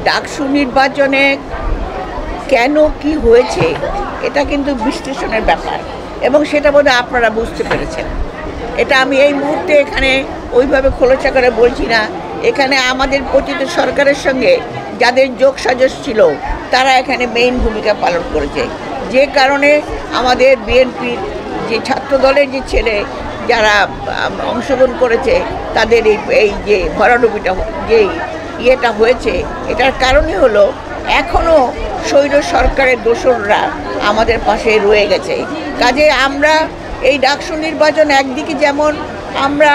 ডাকসু নির্বাচনে কেন কি হয়েছে এটা কিন্তু বিশ্লেষণের ব্যাপার, এবং সেটা বোধহয় আপনারা বুঝতে পেরেছেন। এটা আমি এই মুহূর্তে এখানে ওইভাবে খোলসা করে বলছি না। এখানে আমাদের পতিত সরকারের সঙ্গে যাদের যোগসাজশ ছিল তারা এখানে মেইন ভূমিকা পালন করেছে, যে কারণে আমাদের বিএনপির যে ছাত্র দলের যে ছেলে যারা অংশগ্রহণ করেছে তাদের এই যে ভরাডুবিটা যে ইয়েটা হয়েছে, এটার কারণই হলো এখনও স্বৈর সরকারের দোসররা আমাদের পাশে রয়ে গেছে। কাজে আমরা এই ডাকসু নির্বাচন একদিকে যেমন আমরা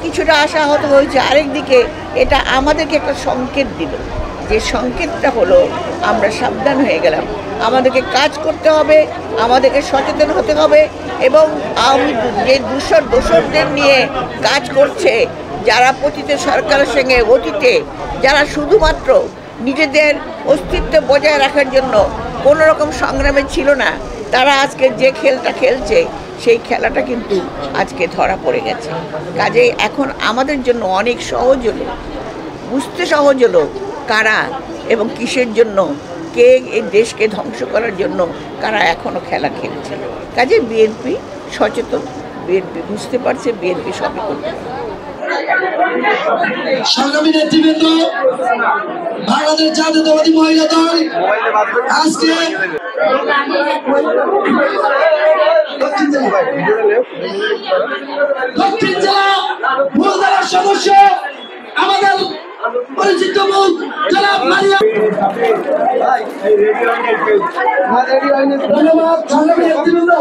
কিছুটা আশাহত হয়েছে, আরেকদিকে এটা আমাদেরকে একটা সংকেত দিল, যে সংকেতটা হলো আমরা সাবধান হয়ে গেলাম। আমাদেরকে কাজ করতে হবে, আমাদেরকে সচেতন হতে হবে, এবং যে দোসরদের নিয়ে কাজ করছে, যারা পতিত সরকারের সঙ্গে অতীতে যারা শুধুমাত্র নিজেদের অস্তিত্ব বজায় রাখার জন্য কোনো রকম সংগ্রামে ছিল না, তারা আজকে যে খেলটা খেলছে সেই খেলাটা কিন্তু আজকে ধরা পড়ে গেছে। কাজেই এখন আমাদের জন্য অনেক সহজ হলো, বুঝতে সহজ হলো কারা এবং কিসের জন্য, কে এই দেশকে ধ্বংস করার জন্য কারা এখনও খেলা খেলছে। কাজে বিএনপি সচেতন, বিএনপি বুঝতে পারছে, বিএনপি সবই করতে পারছে। সংগ্রামী নেতৃবৃন্দ, বাংলাদেশ জাতীয়তাবাদী মহিলা দল আজকে দক্ষিণ জেলা উপজেলার সদস্য আমাদের পরিচিত মুখ জনাব মারিয়া। ধন্যবাদ সংগ্রামী নেতৃবৃন্দ।